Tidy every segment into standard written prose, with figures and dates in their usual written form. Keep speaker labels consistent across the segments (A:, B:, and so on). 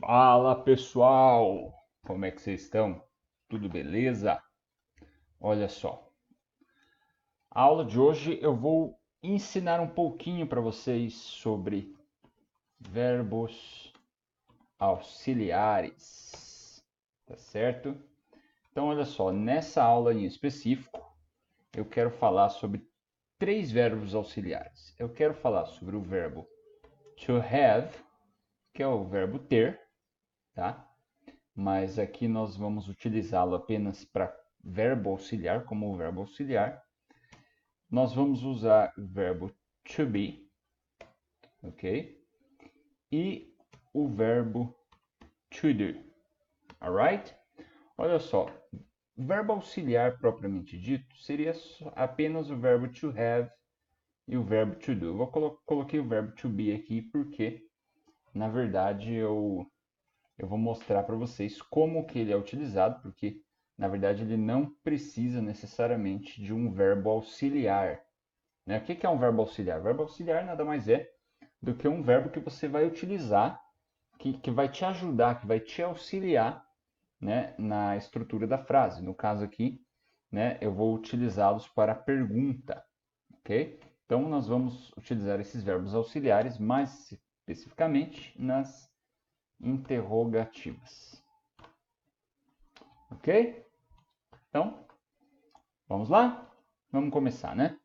A: Fala pessoal, como é que vocês estão? Tudo beleza? Olha só, a aula de hoje eu vou ensinar um pouquinho para vocês sobre verbos auxiliares, tá certo? Então olha só, nessa aula em específico eu quero falar sobre três verbos auxiliares. Eu quero falar sobre o verbo to have, que é o verbo ter, tá? Mas aqui nós vamos utilizá-lo apenas para verbo auxiliar, como o verbo auxiliar. Nós vamos usar o verbo to be, ok? E o verbo to do, alright? Olha só, verbo auxiliar propriamente dito seria apenas o verbo to have e o verbo to do. Eu coloquei o verbo to be aqui porque, na verdade, eu vou mostrar para vocês como que ele é utilizado, porque na verdade ele não precisa necessariamente de um verbo auxiliar, né? O que é um verbo auxiliar? O verbo auxiliar nada mais é do que um verbo que você vai utilizar, que vai te ajudar, que vai te auxiliar, né, na estrutura da frase. No caso aqui, né, eu vou utilizá-los para a pergunta, ok? Então nós vamos utilizar esses verbos auxiliares mais especificamente nas interrogativas. Ok? Então, vamos lá? Vamos começar, né?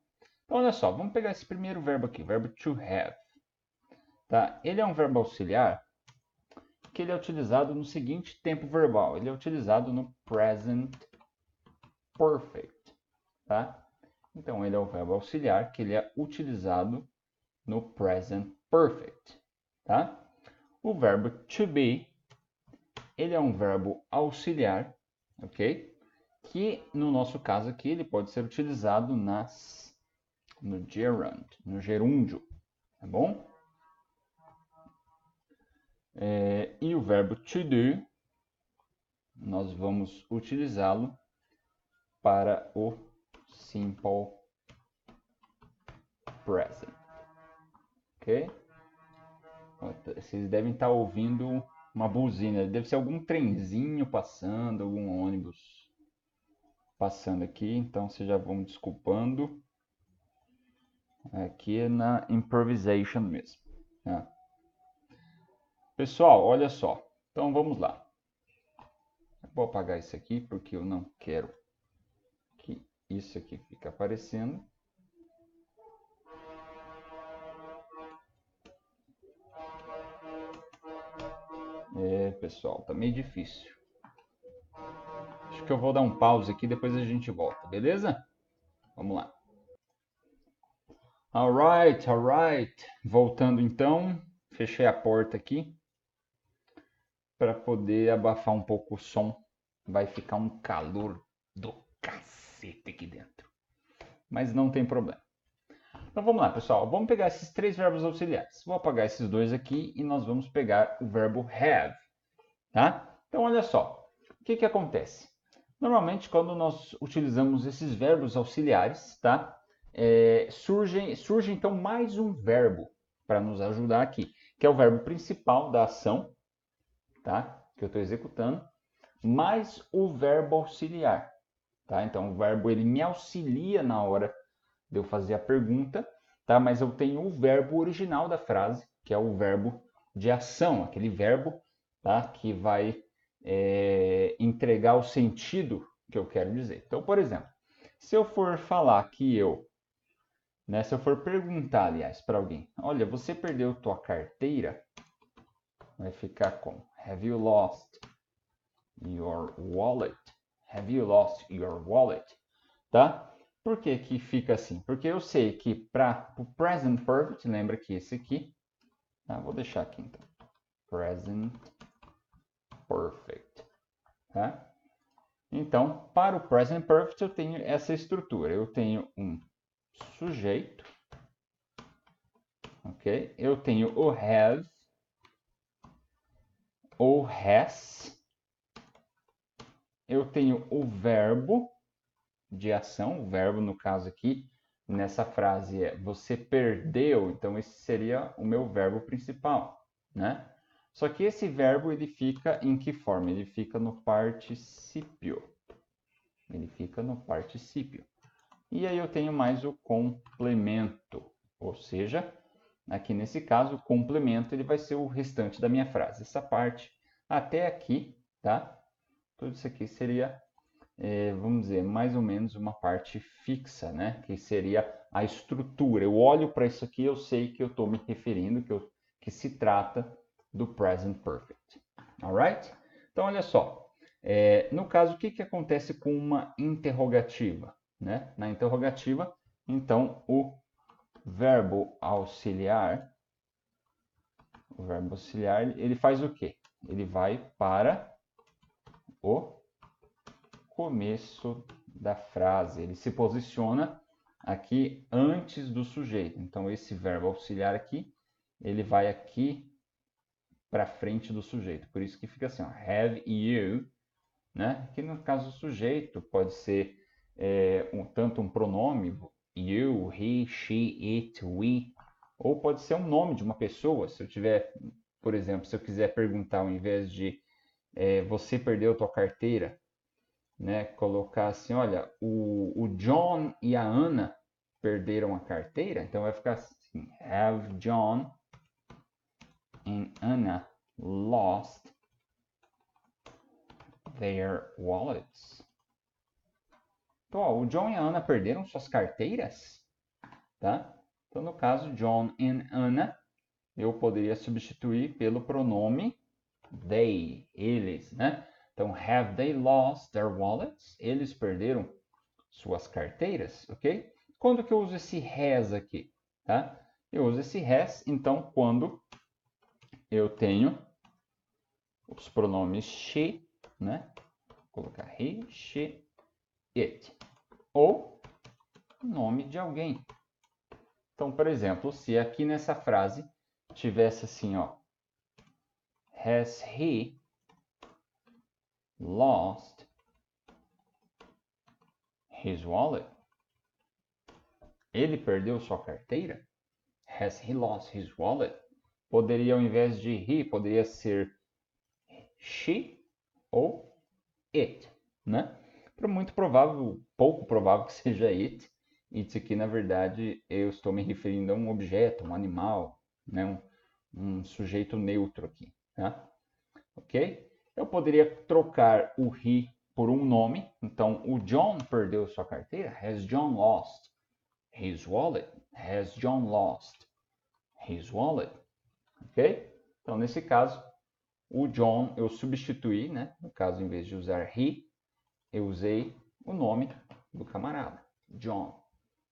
A: Então, olha só, vamos pegar esse primeiro verbo aqui, o verbo to have. Tá? Ele é um verbo auxiliar que ele é utilizado no seguinte tempo verbal. Ele é utilizado no present perfect. Tá? Então, ele é um verbo auxiliar que ele é utilizado no present perfect. Tá? O verbo to be, ele é um verbo auxiliar, ok? Que no nosso caso aqui ele pode ser utilizado no gerund, no gerúndio, tá bom? E o verbo to do, nós vamos utilizá-lo para o simple present, ok? Vocês devem estar ouvindo uma buzina, deve ser algum trenzinho passando, algum ônibus passando aqui, então vocês já vão desculpando. Aqui é na improvisation mesmo. Tá? Pessoal, olha só. Então vamos lá. Eu vou apagar isso aqui porque eu não quero que isso aqui fique aparecendo. Pessoal, tá meio difícil. Acho que eu vou dar um pause aqui, depois a gente volta, beleza? Vamos lá. Alright, alright. Voltando então, fechei a porta aqui para poder abafar um pouco o som. Vai ficar um calor do cacete aqui dentro. Mas não tem problema. Então vamos lá, pessoal. Vamos pegar esses três verbos auxiliares. Vou apagar esses dois aqui e nós vamos pegar o verbo have. Tá? Então olha só. O que acontece? Normalmente, quando nós utilizamos esses verbos auxiliares, tá? Surge então mais um verbo para nos ajudar aqui, que é o verbo principal da ação, tá? Que eu estou executando, mais o verbo auxiliar, tá? Então o verbo ele me auxilia na hora de eu fazer a pergunta, tá? Mas eu tenho o verbo original da frase, que é o verbo de ação, aquele verbo, tá? Que vai entregar o sentido que eu quero dizer. Então, por exemplo, se eu for falar que né, se eu for perguntar, aliás, para alguém, olha, você perdeu tua carteira? Vai ficar com Have you lost your wallet? Have you lost your wallet? Tá? Por que que fica assim? Porque eu sei que para o present perfect, lembra que esse aqui, vou deixar aqui então, present perfect, tá? Então, para o present perfect eu tenho essa estrutura. Eu tenho um sujeito, ok? Eu tenho o have, ou has. Eu tenho o verbo de ação, o verbo no caso aqui, nessa frase é você perdeu, então esse seria o meu verbo principal, né? Só que esse verbo ele fica em que forma? Ele fica no particípio. Ele fica no particípio. E aí eu tenho mais o complemento, ou seja, aqui nesse caso, o complemento ele vai ser o restante da minha frase. Essa parte até aqui, tá? Tudo isso aqui seria, vamos dizer, mais ou menos uma parte fixa, né? Que seria a estrutura. Eu olho para isso aqui, eu sei que eu estou me referindo, que se trata do present perfect. Alright? Então, olha só. No caso, o que acontece com uma interrogativa? Né? Na interrogativa, então, o verbo auxiliar, ele faz o quê? Ele vai para o começo da frase. Ele se posiciona aqui antes do sujeito. Então, esse verbo auxiliar aqui, ele vai aqui para frente do sujeito. Por isso que fica assim, ó, have you, né? Que no caso do sujeito pode ser tanto um pronome, you, he, she, it, we, ou pode ser um nome de uma pessoa. Se eu tiver, por exemplo, se eu quiser perguntar ao invés de você perdeu a tua carteira, né? Colocar assim, olha, o John e a Ana perderam a carteira, então vai ficar assim, have John and Anna lost their wallets. Então, ó, o John e a Ana perderam suas carteiras, tá? Então, no caso, John and Anna, eu poderia substituir pelo pronome they, eles, né? Então, have they lost their wallets? Eles perderam suas carteiras, ok? Quando que eu uso esse has aqui, tá? Eu uso esse has, então, quando eu tenho os pronomes she, né? Vou colocar he, she, it. Ou nome de alguém. Então, por exemplo, se aqui nessa frase tivesse assim, ó, has he lost his wallet? Ele perdeu sua carteira? Has he lost his wallet? Poderia, ao invés de he, poderia ser she ou it, né? Muito provável, pouco provável que seja it. It aqui, na verdade, eu estou me referindo a um objeto, um animal, né? Um sujeito neutro aqui, tá? Ok? Eu poderia trocar o he por um nome. Então, o John perdeu sua carteira. Has John lost his wallet? Has John lost his wallet? Ok? Então, nesse caso, o John eu substituí, né? No caso, em vez de usar he, eu usei o nome do camarada, John.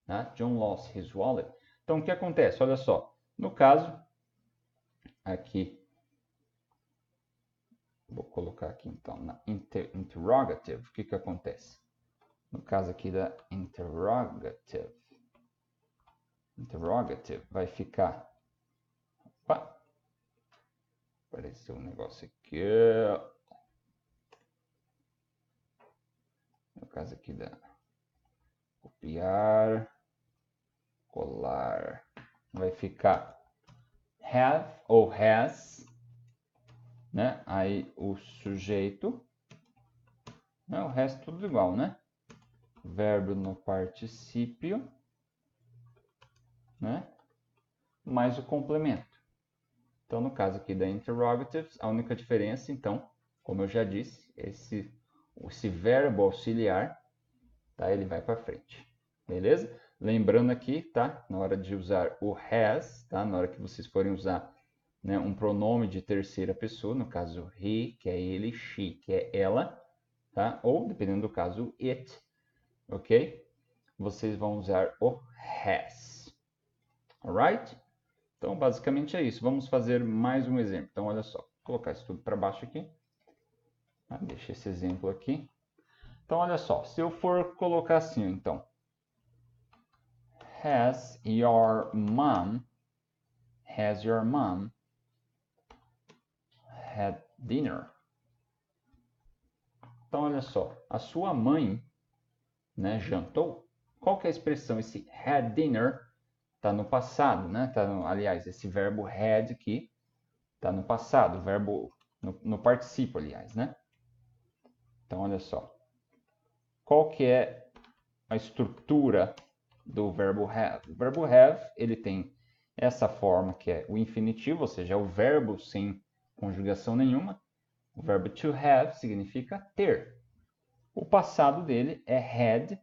A: Né? John lost his wallet. Então, o que acontece? Olha só. No caso, aqui, vou colocar aqui então na interrogative, o que acontece? No caso aqui da interrogative, vai ficar... Opa! Apareceu um negócio aqui. No caso aqui da copiar, colar, vai ficar have ou has, né? Aí o sujeito, né? O resto tudo igual, né? Verbo no particípio, né? Mais o complemento. Então, no caso aqui da interrogatives, a única diferença, então, como eu já disse, esse verbo auxiliar, tá? Ele vai para frente, beleza? Lembrando aqui, tá? Na hora de usar o has, tá? Na hora que vocês forem usar, né, um pronome de terceira pessoa, no caso he, que é ele, she, que é ela, tá? Ou, dependendo do caso, it, ok? Vocês vão usar o has, alright? Então, basicamente é isso. Vamos fazer mais um exemplo. Então, olha só. Vou colocar isso tudo para baixo aqui. Deixa esse exemplo aqui. Então, olha só. Se eu for colocar assim, então. Has your mom had dinner? Então, olha só. A sua mãe, né, jantou? Qual que é a expressão? Esse had dinner está no passado, né? Aliás, esse verbo had aqui Tá no passado, o verbo no particípio, aliás, né? Então, olha só. Qual que é a estrutura do verbo have? O verbo have, ele tem essa forma que é o infinitivo, ou seja, é o verbo sem conjugação nenhuma. O verbo to have significa ter. O passado dele é had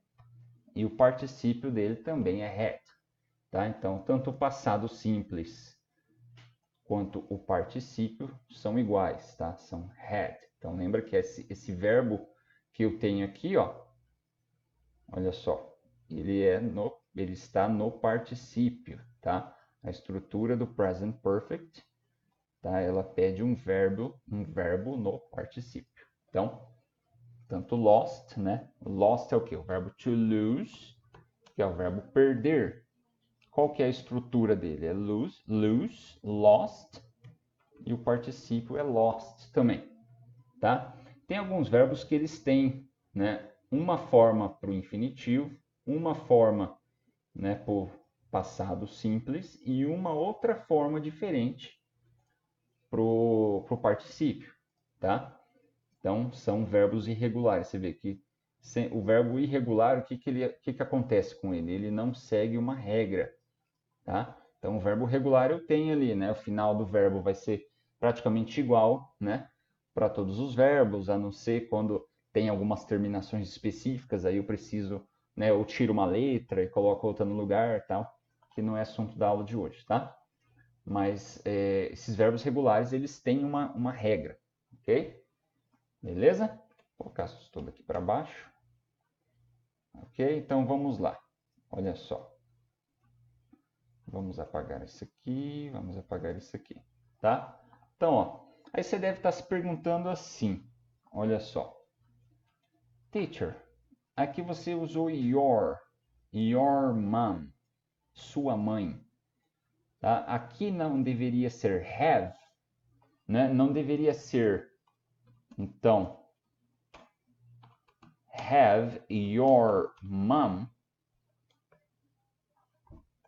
A: e o particípio dele também é had. Tá? Então, tanto o passado simples quanto o particípio são iguais, tá? São had. Então, lembra que esse verbo que eu tenho aqui, ó, olha só, ele está no particípio, tá? A estrutura do present perfect, tá? Ela pede um verbo no particípio. Então, tanto lost, né? Lost é o quê? O verbo to lose, que é o verbo perder. Qual que é a estrutura dele? É lose, lost, e o particípio é lost também, tá? Tem alguns verbos que eles têm, né, uma forma para o infinitivo, uma forma, né, para o passado simples e uma outra forma diferente para o particípio, tá? Então, são verbos irregulares. Você vê que o verbo irregular, o que acontece com ele? Ele não segue uma regra, tá? Então, o verbo regular eu tenho ali, né? O final do verbo vai ser praticamente igual, né? Para todos os verbos, a não ser quando tem algumas terminações específicas, aí eu preciso, né? Eu tiro uma letra e coloco outra no lugar, tal, que não é assunto da aula de hoje, tá? Mas esses verbos regulares, eles têm uma regra, ok? Beleza? Vou colocar isso tudo aqui para baixo. Ok? Então, vamos lá. Olha só. Vamos apagar isso aqui, vamos apagar isso aqui, tá? Então, ó, aí você deve estar se perguntando assim, olha só. Teacher, aqui você usou your mom, sua mãe, tá? Aqui não deveria ser have, né? Não deveria ser, então, have your mom,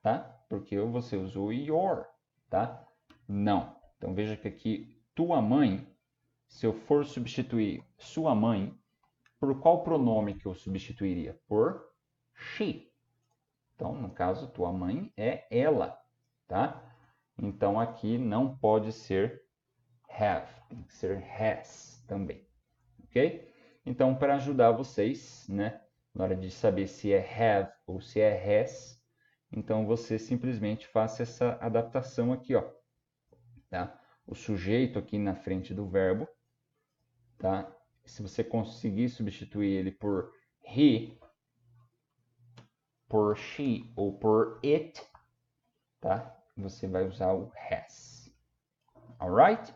A: tá? Porque você usou your, tá? Não. Então veja que aqui tua mãe, se eu for substituir sua mãe, por qual pronome que eu substituiria? Por she. Então, no caso, tua mãe é ela, tá? Então aqui não pode ser have, tem que ser has também, ok? Então, para ajudar vocês, né, na hora de saber se é have ou se é has, então você simplesmente faça essa adaptação aqui, ó, tá? O sujeito aqui na frente do verbo, tá? Se você conseguir substituir ele por he, por she ou por it, tá? Você vai usar o has. Alright?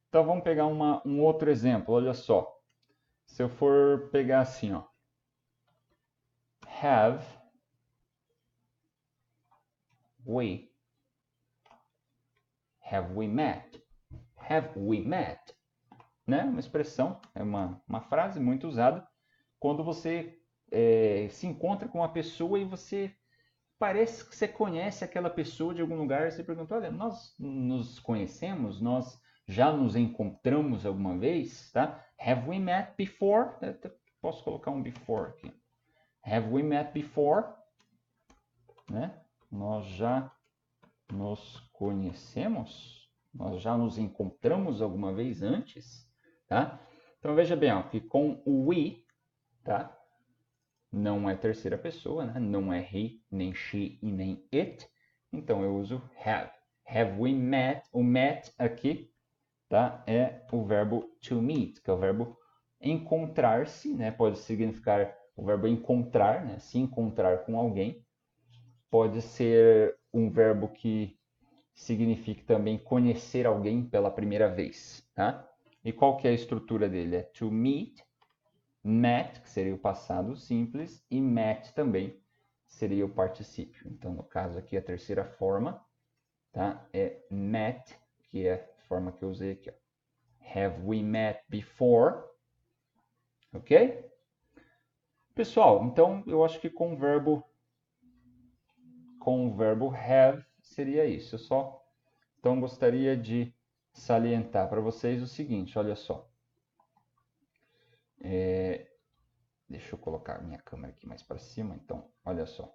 A: Então vamos pegar um outro exemplo, olha só. Se eu for pegar assim, ó. Have we met? Have we met? Né? Uma expressão, é uma frase muito usada quando você se encontra com uma pessoa e você parece que você conhece aquela pessoa de algum lugar. Você pergunta, olha, nós nos conhecemos? Nós já nos encontramos alguma vez? Tá? Have we met before? Posso colocar um before aqui. Have we met before? Né? Nós já nos conhecemos? Nós já nos encontramos alguma vez antes? Tá? Então veja bem, ó, que com o we, tá? Não é terceira pessoa, né? Não é he, nem she e nem it. Então eu uso have. Have we met? O met aqui, tá? É o verbo to meet, que é o verbo encontrar-se, né? Pode significar o verbo encontrar, né? Se encontrar com alguém. Pode ser um verbo que signifique também conhecer alguém pela primeira vez, tá? E qual que é a estrutura dele? É to meet, met, que seria o passado simples, e met também seria o particípio. Então, no caso aqui, a terceira forma, tá? É met, que é a forma que eu usei aqui, ó. Have we met before? Ok? Pessoal, então eu acho que com o verbo have seria isso. Eu só então gostaria de salientar para vocês o seguinte, olha só. Deixa eu colocar minha câmera aqui mais para cima, então, olha só.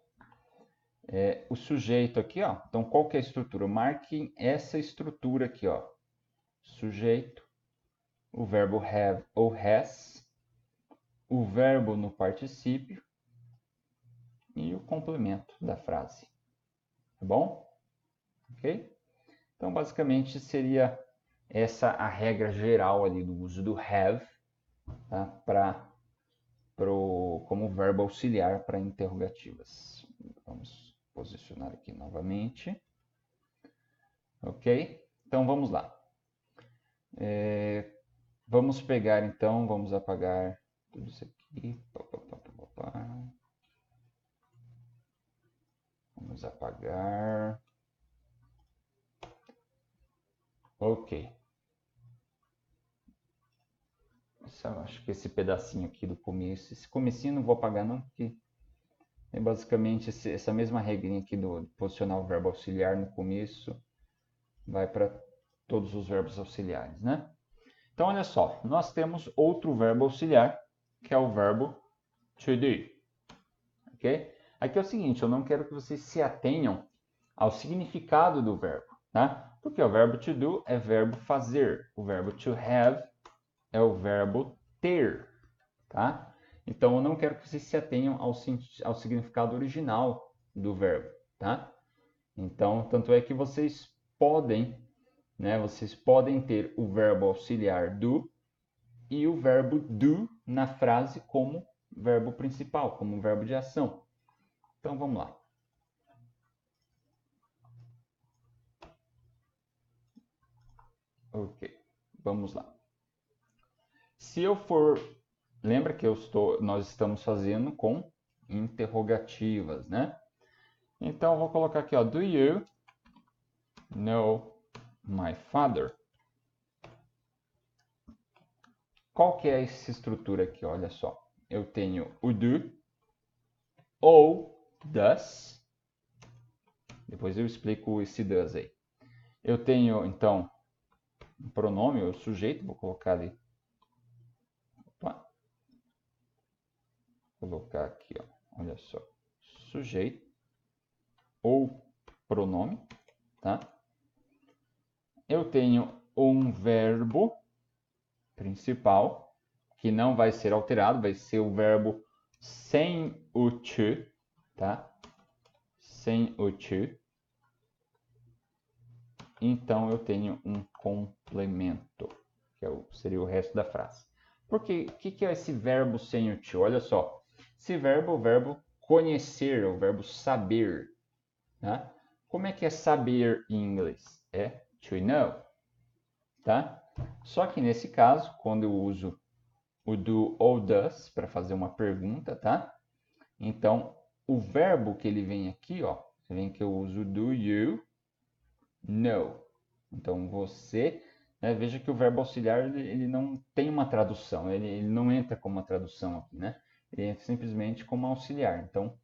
A: O sujeito aqui, ó. Então, qual que é a estrutura? Marquem essa estrutura aqui, ó. Sujeito, o verbo have ou has, o verbo no particípio e o complemento da frase. Tá bom? Ok? Então, basicamente, seria essa a regra geral ali do uso do have, tá? Como verbo auxiliar para interrogativas. Vamos posicionar aqui novamente. Ok? Então, vamos lá. Vamos pegar, então, vamos apagar tudo isso aqui. Vamos apagar. Ok. Acho que esse pedacinho aqui do começo, esse comecinho não vou apagar não, porque é basicamente essa mesma regrinha aqui do posicionar o verbo auxiliar no começo, vai para todos os verbos auxiliares, né? Então, olha só, nós temos outro verbo auxiliar, que é o verbo to do, ok? Aqui é o seguinte, eu não quero que vocês se atenham ao significado do verbo, tá? Porque o verbo to do é verbo fazer, o verbo to have é o verbo ter, tá? Então, eu não quero que vocês se atenham ao significado original do verbo, tá? Então, tanto é que vocês podem, né? Vocês podem ter o verbo auxiliar do e o verbo do na frase como verbo principal, como verbo de ação. Então, vamos lá. Ok, vamos lá. Se eu for... Lembra que nós estamos fazendo com interrogativas, né? Então, eu vou colocar aqui, ó, do you know my father? Qual que é essa estrutura aqui? Olha só. Eu tenho o do ou does. Depois eu explico esse does aí. Eu tenho, então, um pronome, o sujeito. Vou colocar ali. Opa. Vou colocar aqui, ó. Olha só. Sujeito ou pronome, tá? Eu tenho um verbo principal, que não vai ser alterado, vai ser o verbo sem o to, tá? Sem o to. Então, eu tenho um complemento, que seria o resto da frase. Porque o que é esse verbo sem o to? Olha só, esse verbo é o verbo conhecer, é o verbo saber. Tá? Como é que é saber em inglês? É to know. Tá? Só que nesse caso, quando eu uso o do ou does para fazer uma pergunta, tá? Então, o verbo que ele vem aqui, ó, vem que eu uso do you know. Então, você, né, veja que o verbo auxiliar ele não tem uma tradução, ele não entra como uma tradução aqui, né? Ele entra simplesmente como auxiliar. Então,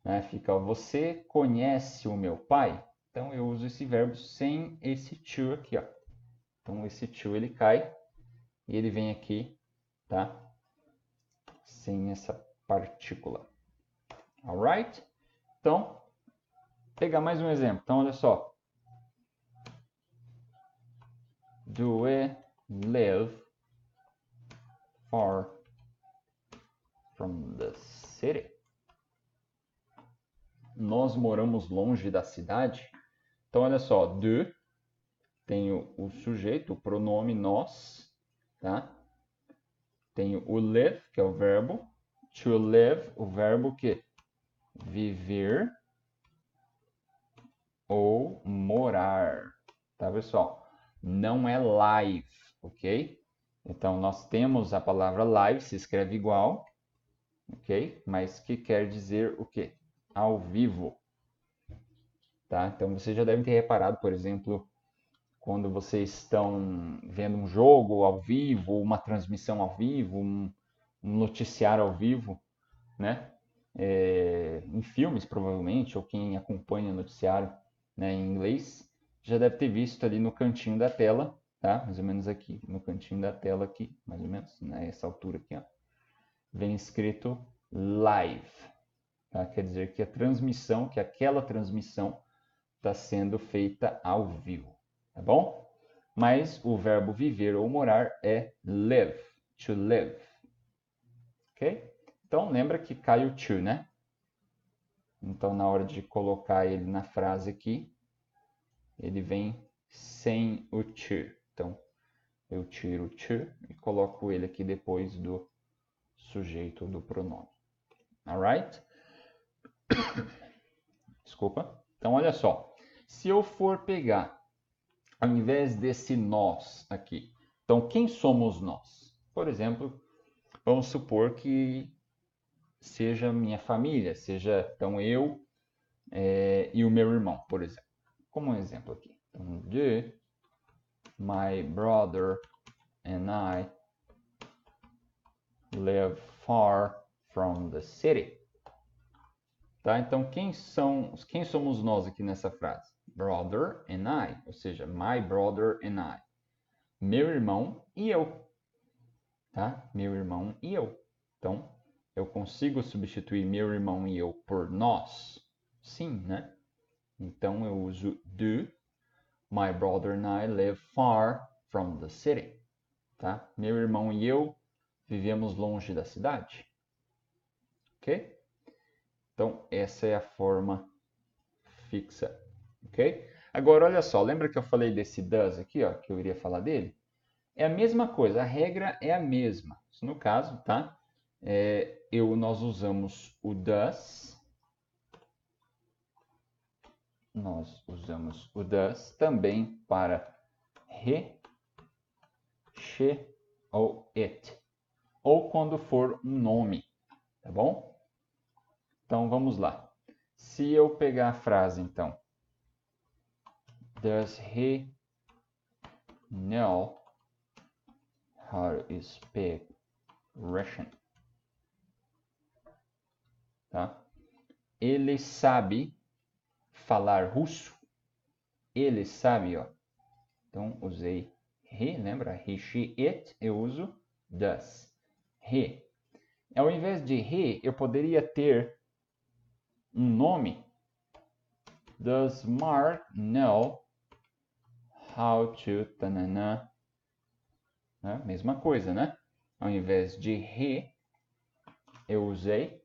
A: né, fica, ó, você conhece o meu pai? Então, eu uso esse verbo sem esse to aqui, ó. Então, esse to ele cai e ele vem aqui, tá? Sem essa partícula. Alright? Então, pegar mais um exemplo. Então, olha só. Do we live far from the city? Nós moramos longe da cidade? Então, olha só. Do tem o sujeito, o pronome nós, tá? Tem o live, que é o verbo. To live, o verbo que? Viver ou morar, tá, pessoal? Não é live, ok? Então, nós temos a palavra live, se escreve igual, ok? Mas que quer dizer o quê? Ao vivo, tá? Então, vocês já devem ter reparado, por exemplo, quando vocês estão vendo um jogo ao vivo, uma transmissão ao vivo, um noticiário ao vivo, né? Em filmes, provavelmente, ou quem acompanha o noticiário, né, em inglês, já deve ter visto ali no cantinho da tela, tá? Mais ou menos aqui, no cantinho da tela aqui, mais ou menos, nessa altura aqui, ó. Vem escrito live, tá? Quer dizer que a transmissão, que aquela transmissão está sendo feita ao vivo, tá bom? Mas o verbo viver ou morar é live, to live, ok? Então lembra que cai o to, né? Então na hora de colocar ele na frase aqui, ele vem sem o to. Então eu tiro o to e coloco ele aqui depois do sujeito do pronome. Alright? Desculpa. Então olha só. Se eu for pegar, ao invés desse nós aqui, então quem somos nós? Por exemplo, vamos supor que seja minha família, seja então eu e o meu irmão, por exemplo. Como um exemplo aqui. Então, my brother and I live far from the city. Tá? Então, quem somos nós aqui nessa frase? Brother and I, ou seja, my brother and I. Meu irmão e eu. Tá? Meu irmão e eu. Então, eu consigo substituir meu irmão e eu por nós? Sim, né? Então, eu uso do. My brother and I live far from the city. Tá? Meu irmão e eu vivemos longe da cidade. Ok? Então, essa é a forma fixa. Ok? Agora, olha só. Lembra que eu falei desse does aqui, ó, que eu iria falar dele? É a mesma coisa. A regra é a mesma. No caso, tá? Nós usamos o does. Nós usamos o does também para he, she ou it. Ou quando for um nome, tá bom? Então, vamos lá. Se eu pegar a frase, então. Does he know how to speak Russian? Tá? Ele sabe falar russo? Ele sabe, ó. Então, usei he, lembra? He, she, it, eu uso does. He. Ao invés de he, eu poderia ter um nome. Does Mark know how to... Tanana. Mesma coisa, né? Ao invés de he, eu usei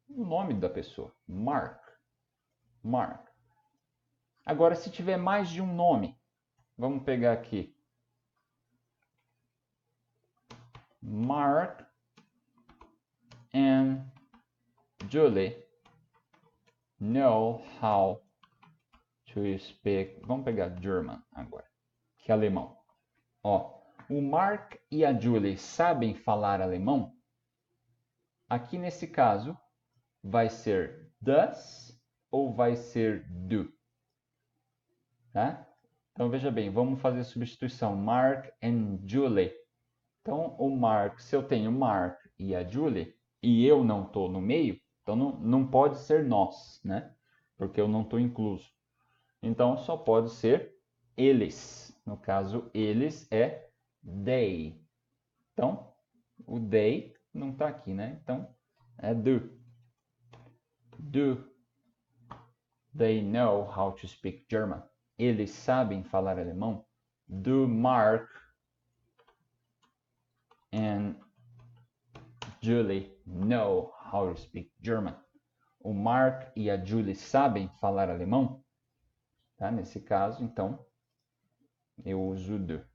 A: o nome da pessoa. Mark. Mark. Agora, se tiver mais de um nome, vamos pegar aqui. Mark and Julie know how to speak... Vamos pegar German agora, que é alemão. Ó, o Mark e a Julie sabem falar alemão? Aqui nesse caso, vai ser does ou vai ser do? Tá? Então, veja bem, vamos fazer a substituição. Mark and Julie. Então, o Mark, se eu tenho Mark e a Julie, e eu não estou no meio, então não pode ser nós, né? Porque eu não estou incluso. Então, só pode ser eles. No caso, eles é they. Então, o they não está aqui, né? Então, é do. Do they know how to speak German? Eles sabem falar alemão? Do Mark and Julie know how to speak German? O Mark e a Julie sabem falar alemão? Tá? Nesse caso, então, eu uso do.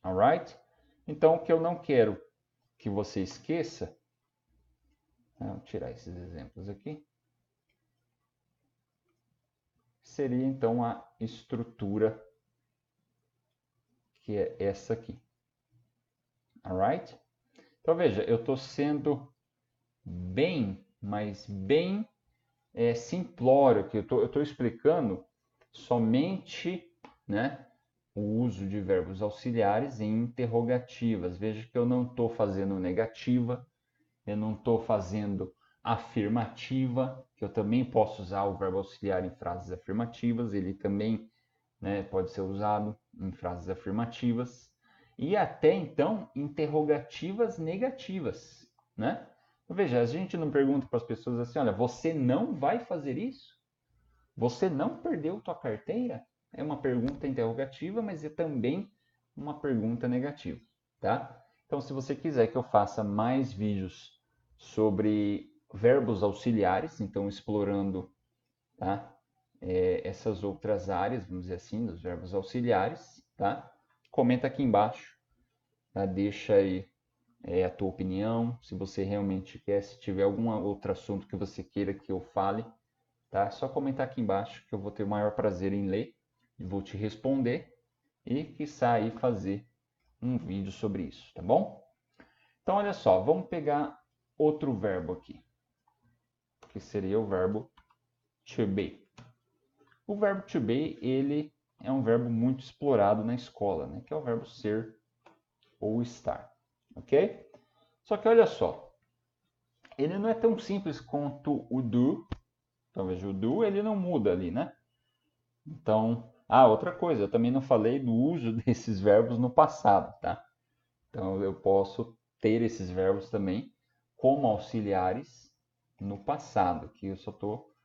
A: Alright? Então, o que eu não quero que você esqueça... Vou tirar esses exemplos aqui. Seria, então, a estrutura, que é essa aqui. Alright? Então, veja, eu estou sendo bem, mas bem simplório aqui. Eu estou explicando somente, né, o uso de verbos auxiliares em interrogativas. Veja que eu não estou fazendo negativa, eu não estou fazendo afirmativa, que eu também posso usar o verbo auxiliar em frases afirmativas, ele também né? Pode ser usado em frases afirmativas e até então interrogativas negativas, né? Veja, a gente não pergunta para as pessoas assim, olha, você não vai fazer isso? Você não perdeu tua carteira? É uma pergunta interrogativa, mas é também uma pergunta negativa, tá? Então, se você quiser que eu faça mais vídeos sobre verbos auxiliares, então explorando, tá? Essas outras áreas, vamos dizer assim, dos verbos auxiliares, tá? Comenta aqui embaixo, tá? Deixa aí a tua opinião, se você realmente quer, se tiver algum outro assunto que você queira que eu fale, tá? É só comentar aqui embaixo que eu vou ter o maior prazer em ler e vou te responder e, quiçá, aí fazer um vídeo sobre isso, tá bom? Então, olha só, vamos pegar outro verbo aqui, que seria o verbo to be. O verbo to be, ele é um verbo muito explorado na escola, né? Que é o verbo ser ou estar, ok? Só que olha só, ele não é tão simples quanto o do. Então veja, o do ele não muda ali, né? Então, outra coisa, eu também não falei do uso desses verbos no passado, tá? Então eu posso ter esses verbos também como auxiliares no passado, que eu só estou,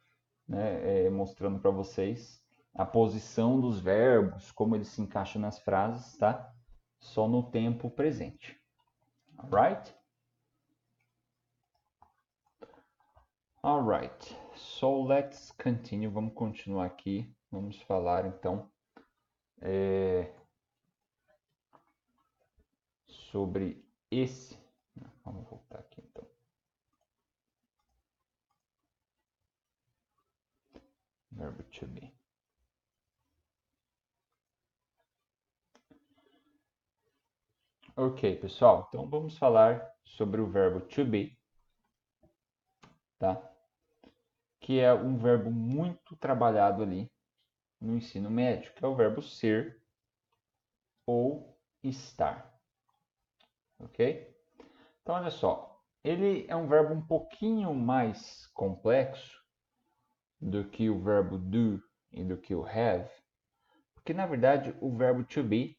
A: né, mostrando para vocês a posição dos verbos, como eles se encaixam nas frases, tá? Só no tempo presente. Alright? Alright. So let's continue. Vamos continuar aqui. Vamos falar então sobre esse. Vamos voltar aqui então. Verbo to be. Ok, pessoal. Então vamos falar sobre o verbo to be, tá? Que é um verbo muito trabalhado ali no ensino médio, que é o verbo ser ou estar. Ok? Então, olha só. Ele é um verbo um pouquinho mais complexo do que o verbo do e do que o have, porque na verdade o verbo to be,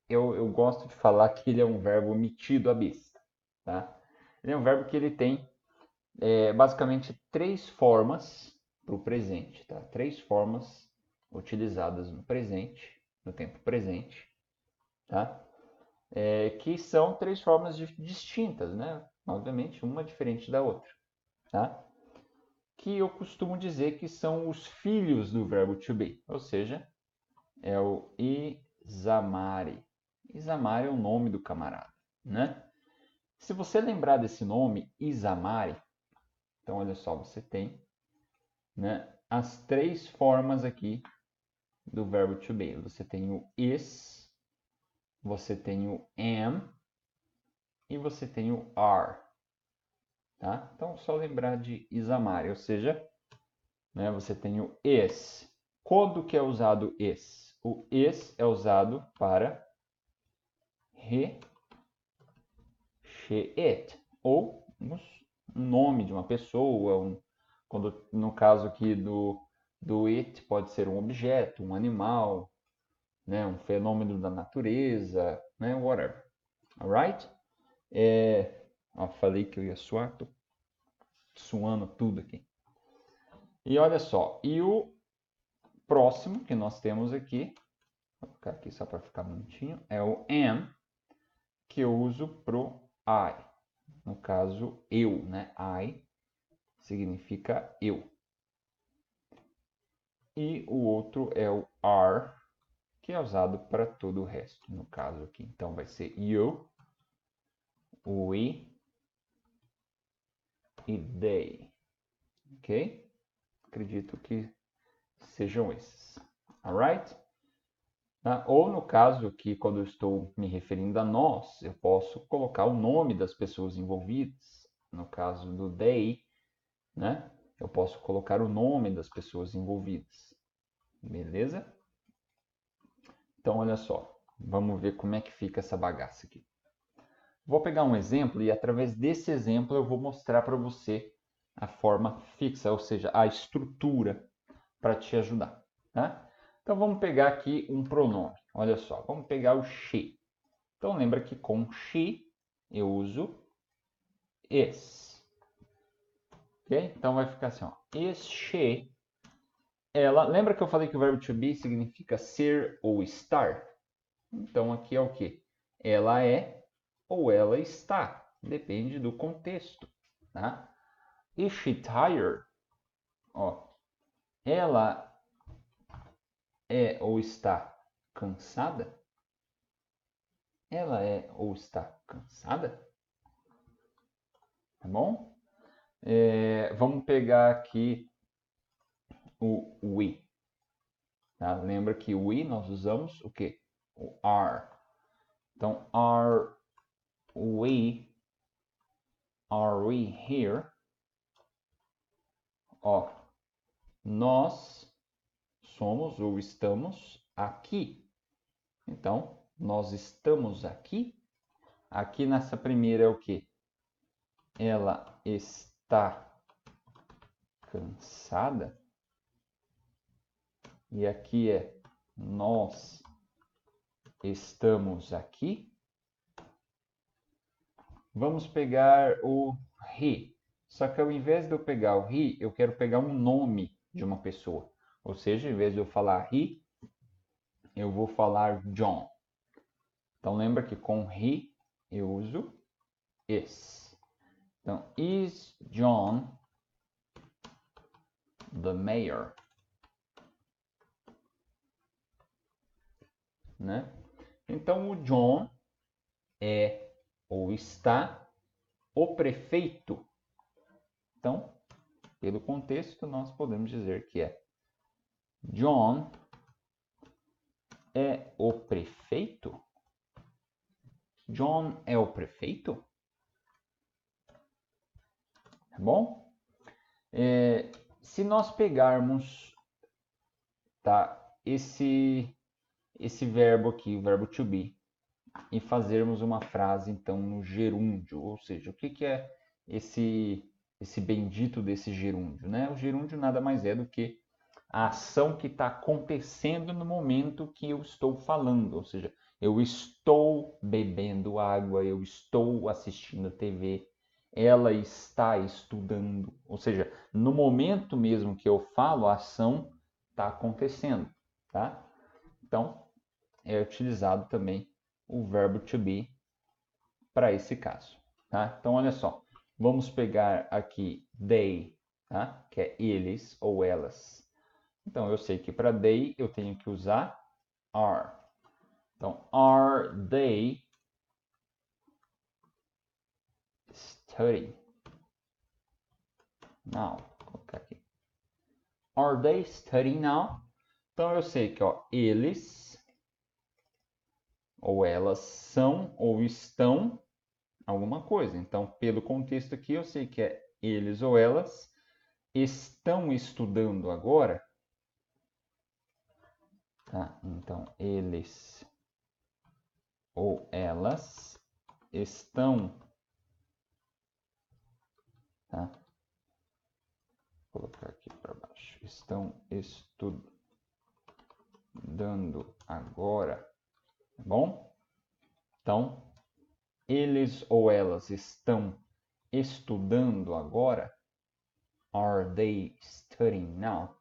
A: eu gosto de falar que ele é um verbo metido à besta, tá? Ele é um verbo que ele tem basicamente três formas para o presente, tá? Três formas utilizadas no presente, no tempo presente, tá? Que são três formas distintas, né? Obviamente, uma diferente da outra, tá? Que eu costumo dizer que são os filhos do verbo to be, ou seja, é o Izamari. Izamari é o nome do camarada, né? Se você lembrar desse nome, Izamari, então olha só, você tem, né, as três formas aqui do verbo to be. Você tem o is, você tem o am e você tem o are. Tá? Então, só lembrar de Izamari, ou seja, né, você tem o is. Quando que é usado is? O is é usado para it, ou um nome de uma pessoa, quando, no caso aqui do it, pode ser um objeto, um animal, né, um fenômeno da natureza, né, whatever. Alright? Falei que eu ia suar, tô suando tudo aqui. E olha só, e o próximo que nós temos aqui, vou colocar aqui só para ficar bonitinho, é o am, que eu uso pro I. No caso, eu, né? I significa eu. E o outro é o are, que é usado para todo o resto, no caso aqui. Então vai ser you, we e they. Ok? Acredito que sejam esses. Alright? Ou no caso que quando eu estou me referindo a nós, eu posso colocar o nome das pessoas envolvidas. No caso do they, né? Eu posso colocar o nome das pessoas envolvidas. Beleza? Então, olha só. Vamos ver como é que fica essa bagaça aqui. Vou pegar um exemplo e através desse exemplo eu vou mostrar para você a forma fixa, ou seja, a estrutura para te ajudar. Tá? Então vamos pegar aqui um pronome. Olha só, vamos pegar o she. Então lembra que com she eu uso is. Ok? Então vai ficar assim, ó. Is she? Ela, lembra que eu falei que o verbo to be significa ser ou estar? Então aqui é o que? Ela é ou ela está. Depende do contexto. Tá? Is she tired? Ó, ela é ou está cansada? Ela é ou está cansada? Tá bom? Vamos pegar aqui o we. Tá? Lembra que o we nós usamos o quê? O are. Então, are we here? Ó, nós somos ou estamos aqui. Então, nós estamos aqui. Aqui nessa primeira é o quê? Ela está cansada. E aqui é nós estamos aqui. Vamos pegar o he. Só que ao invés de eu pegar o he, eu quero pegar um nome de uma pessoa. Ou seja, em vez de eu falar he, eu vou falar John. Então lembra que com he eu uso is. Então, is John the mayor? Né? Então o John é ou está o prefeito. Então, pelo contexto, nós podemos dizer que é John é o prefeito? John é o prefeito? Tá bom? Se nós pegarmos, tá, esse verbo aqui, o verbo to be, e fazermos uma frase, então, no gerúndio, ou seja, o que é esse bendito desse gerúndio, né? O gerúndio nada mais é do que a ação que está acontecendo no momento que eu estou falando, ou seja, eu estou bebendo água, eu estou assistindo TV, ela está estudando, ou seja, no momento mesmo que eu falo, a ação está acontecendo, tá? Então, é utilizado também o verbo to be para esse caso, tá? Então, olha só, vamos pegar aqui they, tá? Que é eles ou elas. Então, eu sei que para they eu tenho que usar are. Então, are they studying? Now, vou colocar aqui. Are they studying now? Então, eu sei que ó, eles ou elas são ou estão alguma coisa. Então, pelo contexto aqui, eu sei que é eles ou elas estão estudando agora. Tá? Então, eles ou elas estão, tá? Vou colocar aqui para baixo. Estão estudando agora, tá bom? Então, eles ou elas estão estudando agora. Are they studying now?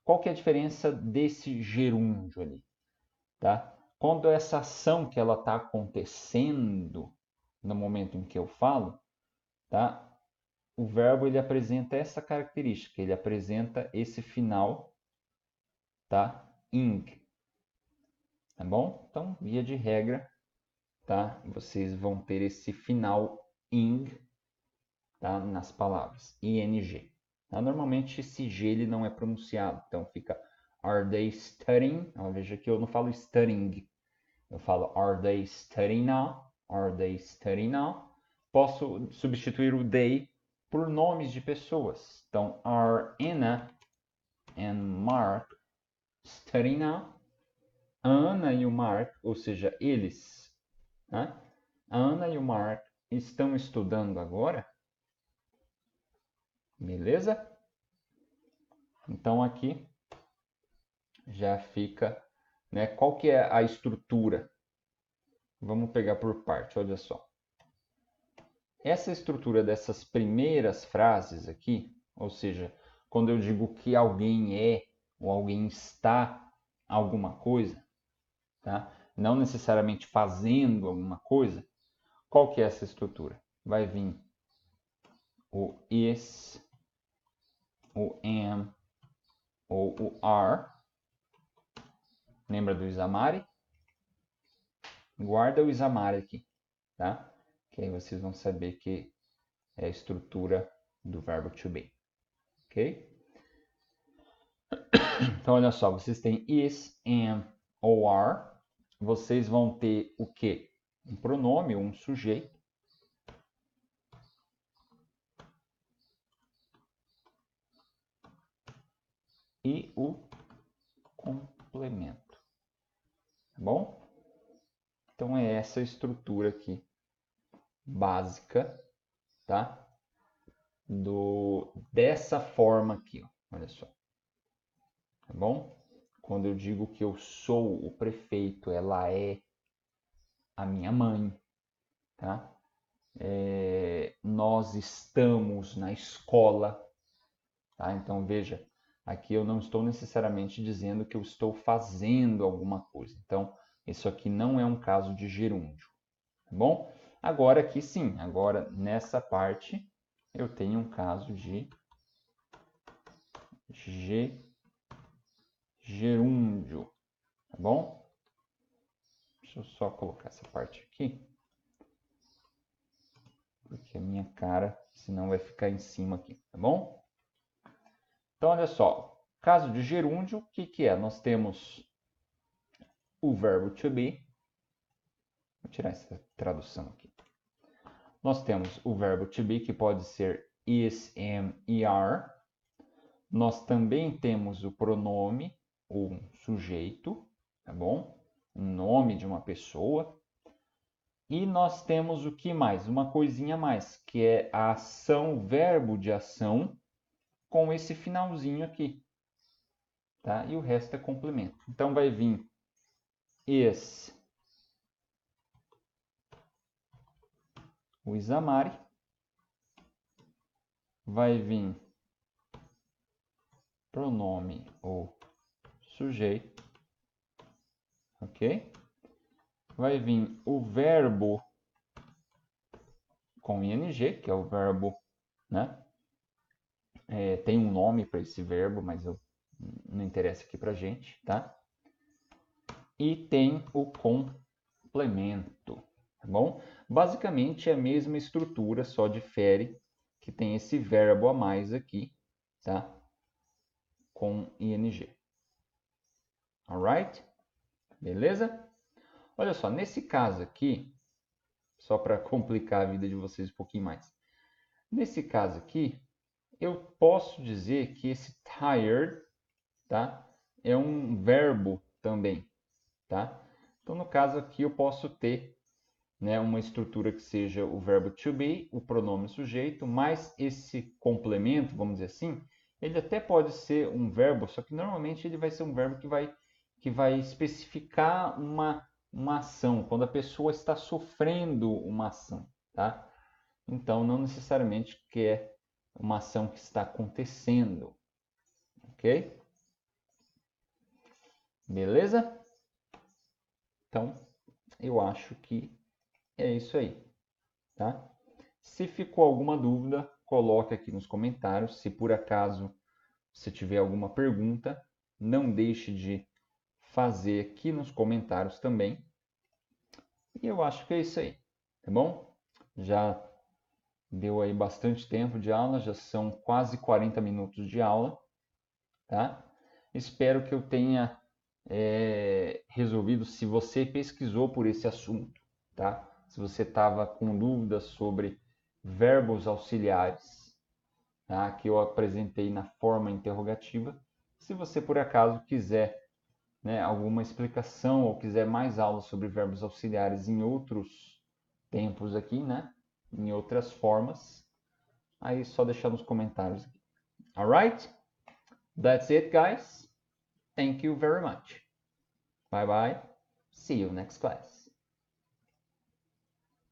A: Qual que é a diferença desse gerúndio ali? Tá? Quando essa ação que ela está acontecendo no momento em que eu falo, tá? O verbo ele apresenta essa característica, ele apresenta esse final, tá? Ing, tá bom? Então, via de regra, tá? Vocês vão ter esse final ing, tá? Nas palavras, ing. Tá? Normalmente esse G ele não é pronunciado, então fica are they studying? Veja que eu não falo studying, eu falo are they studying now? Are they studying now? Posso substituir o they por nomes de pessoas. Então, are Anna and Mark studying now? A Ana e o Mark, ou seja, eles, né? A Ana e o Mark estão estudando agora? Beleza? Então aqui já fica, né? Qual que é a estrutura? Vamos pegar por parte, olha só. Essa estrutura dessas primeiras frases aqui, ou seja, quando eu digo que alguém é ou alguém está alguma coisa, tá? Não necessariamente fazendo alguma coisa, qual que é essa estrutura? Vai vir o is, o am ou o are. Lembra do Isamari? Guarda o Isamari aqui, tá? Que aí vocês vão saber que é a estrutura do verbo to be, ok? Então, olha só, vocês têm is, am ou are. Vocês vão ter o quê? Um pronome, um sujeito. E o complemento. Tá bom? Então, é essa estrutura aqui, básica, tá? Dessa forma aqui, ó. Olha só. Tá bom? Quando eu digo que eu sou o prefeito, ela é a minha mãe, tá? Nós estamos na escola, tá? Então veja, aqui eu não estou necessariamente dizendo que eu estou fazendo alguma coisa. Então, isso aqui não é um caso de gerúndio, tá bom? Agora aqui sim, agora nessa parte eu tenho um caso de gerúndio, tá bom? Deixa eu só colocar essa parte aqui, porque a minha cara, senão vai ficar em cima aqui, tá bom? Então, olha só, caso de gerúndio, o que que é? Nós temos o verbo to be. Vou tirar essa tradução aqui. Nós temos o verbo to be, que pode ser is, am e are. Nós também temos o pronome, ou um sujeito, tá bom? Um nome de uma pessoa. E nós temos o que mais? Uma coisinha a mais, que é a ação, verbo de ação, com esse finalzinho aqui. Tá? E o resto é complemento. Então vai vir is, o Isamari, vai vir pronome ou sujeito, ok? Vai vir o verbo com ing, que é o verbo, né? Tem um nome para esse verbo, mas não interessa aqui para gente, tá? E tem o complemento, tá bom? Basicamente é a mesma estrutura, só difere que tem esse verbo a mais aqui, tá? Com ing. Alright? Beleza? Olha só, nesse caso aqui, só para complicar a vida de vocês um pouquinho mais. Nesse caso aqui, eu posso dizer que esse tired, tá? É um verbo também, tá? Então, no caso aqui, eu posso ter, né, uma estrutura que seja o verbo to be, o pronome sujeito, mais esse complemento, vamos dizer assim, ele até pode ser um verbo, só que normalmente ele vai ser um verbo que vai especificar uma ação, quando a pessoa está sofrendo uma ação, tá? Então, não necessariamente que é uma ação que está acontecendo, ok? Beleza? Então, eu acho que é isso aí, tá? Se ficou alguma dúvida, coloque aqui nos comentários. Se por acaso você tiver alguma pergunta, não deixe de fazer aqui nos comentários também. E eu acho que é isso aí, tá bom? Já deu aí bastante tempo de aula, já são quase 40 minutos de aula, tá? Espero que eu tenha resolvido, se você pesquisou por esse assunto, tá? Se você estava com dúvidas sobre verbos auxiliares, tá? Que eu apresentei na forma interrogativa. Se você por acaso quiser, né, alguma explicação ou quiser mais aulas sobre verbos auxiliares em outros tempos aqui, né? Em outras formas, aí só deixar nos comentários aqui. Alright? That's it, guys. Thank you very much. Bye bye. See you next class.